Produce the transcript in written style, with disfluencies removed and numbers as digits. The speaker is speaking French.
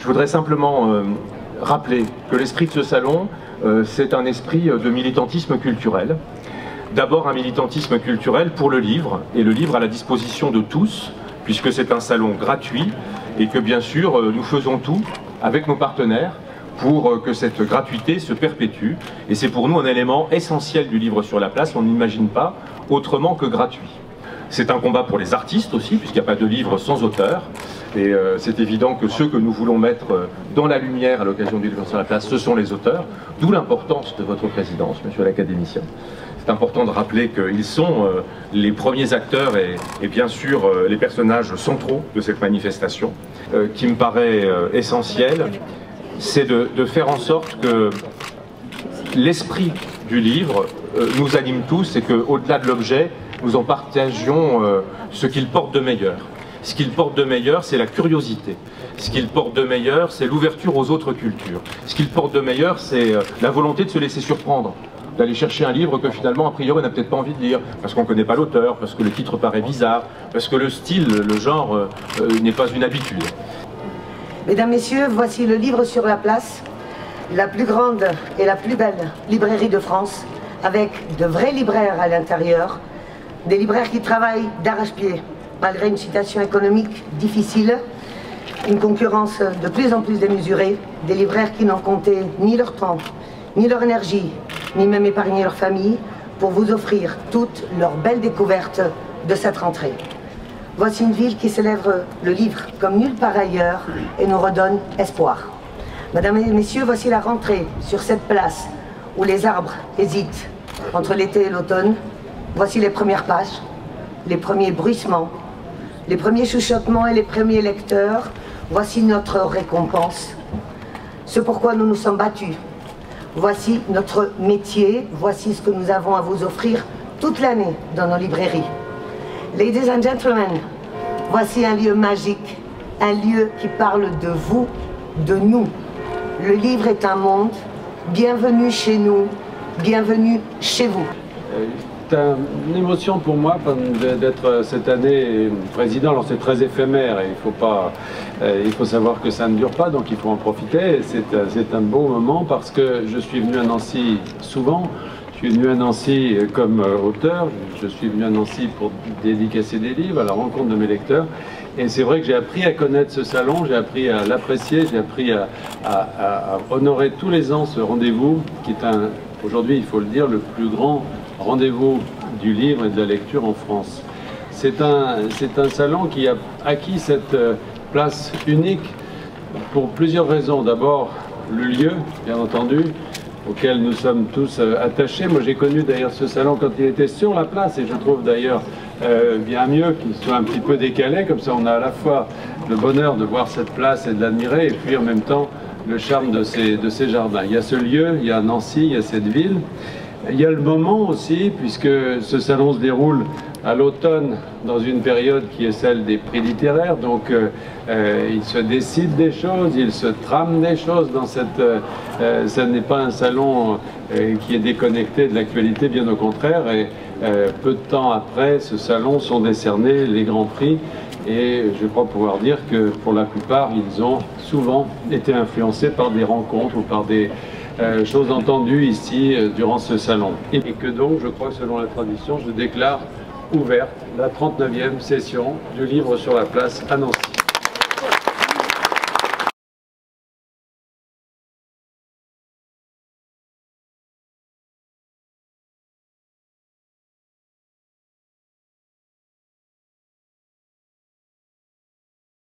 voudrais simplement rappeler que l'esprit de ce salon, c'est un esprit de militantisme culturel. D'abord un militantisme culturel pour le livre, et le livre à la disposition de tous, puisque c'est un salon gratuit, et que bien sûr nous faisons tout avec nos partenaires pour que cette gratuité se perpétue. Et c'est pour nous un élément essentiel du livre sur la place, on n'imagine pas autrement que gratuit. C'est un combat pour les artistes aussi, puisqu'il n'y a pas de livre sans auteur. Et c'est évident que ceux que nous voulons mettre dans la lumière à l'occasion du livre sur la place, ce sont les auteurs, d'où l'importance de votre présidence, monsieur l'académicien. C'est important de rappeler qu'ils sont les premiers acteurs et bien sûr les personnages centraux de cette manifestation. Qui me paraît essentiel, c'est de faire en sorte que l'esprit du livre nous anime tous et qu'au-delà de l'objet, nous en partagions ce qu'il porte de meilleur. Ce qu'il porte de meilleur, c'est la curiosité. Ce qu'il porte de meilleur, c'est l'ouverture aux autres cultures. Ce qu'il porte de meilleur, c'est la volonté de se laisser surprendre, d'aller chercher un livre que finalement, a priori, on n'a peut-être pas envie de lire, parce qu'on ne connaît pas l'auteur, parce que le titre paraît bizarre, parce que le style, le genre, n'est pas une habitude. Mesdames, Messieurs, voici le livre sur la place, la plus grande et la plus belle librairie de France, avec de vrais libraires à l'intérieur, des libraires qui travaillent d'arrache-pied, malgré une situation économique difficile, une concurrence de plus en plus démesurée, des libraires qui n'ont compté ni leur temps, ni leur énergie, ni même épargné leur famille, pour vous offrir toutes leurs belles découvertes de cette rentrée. Voici une ville qui célèbre le livre comme nulle part ailleurs et nous redonne espoir. Mesdames et messieurs, voici la rentrée sur cette place où les arbres hésitent entre l'été et l'automne. Voici les premières pages, les premiers bruissements, les premiers chuchotements et les premiers lecteurs. Voici notre récompense, ce pourquoi nous nous sommes battus. Voici notre métier, voici ce que nous avons à vous offrir toute l'année dans nos librairies. Ladies and gentlemen, voici un lieu magique, un lieu qui parle de vous, de nous. Le livre est un monde, bienvenue chez nous, bienvenue chez vous. C'est une émotion pour moi d'être cette année président. Alors c'est très éphémère et il faut savoir que ça ne dure pas, donc il faut en profiter. C'est un beau moment parce que je suis venu à Nancy souvent. Je suis venu à Nancy comme auteur, je suis venu à Nancy pour dédicacer des livres, à la rencontre de mes lecteurs. Et c'est vrai que j'ai appris à connaître ce salon, j'ai appris à l'apprécier, j'ai appris à honorer tous les ans ce rendez-vous qui est aujourd'hui, il faut le dire, le plus grand rendez-vous du livre et de la lecture en France. C'est un salon qui a acquis cette place unique pour plusieurs raisons. D'abord, le lieu, bien entendu, auquel nous sommes tous attachés. Moi j'ai connu d'ailleurs ce salon quand il était sur la place et je trouve d'ailleurs bien mieux qu'il soit un petit peu décalé, comme ça on a à la fois le bonheur de voir cette place et de l'admirer et puis en même temps le charme de ces jardins. Il y a ce lieu, il y a Nancy, il y a cette ville. Il y a le moment aussi, puisque ce salon se déroule à l'automne dans une période qui est celle des prix littéraires, donc il se décide des choses, il se trame des choses dans cette... ça n'est pas un salon qui est déconnecté de l'actualité, bien au contraire, et peu de temps après ce salon sont décernés les grands prix, et je crois pouvoir dire que pour la plupart, ils ont souvent été influencés par des rencontres ou par des choses entendues ici durant ce salon. Et que donc, je crois que selon la tradition, je déclare ouverte la 39e session du livre sur la place à Nancy.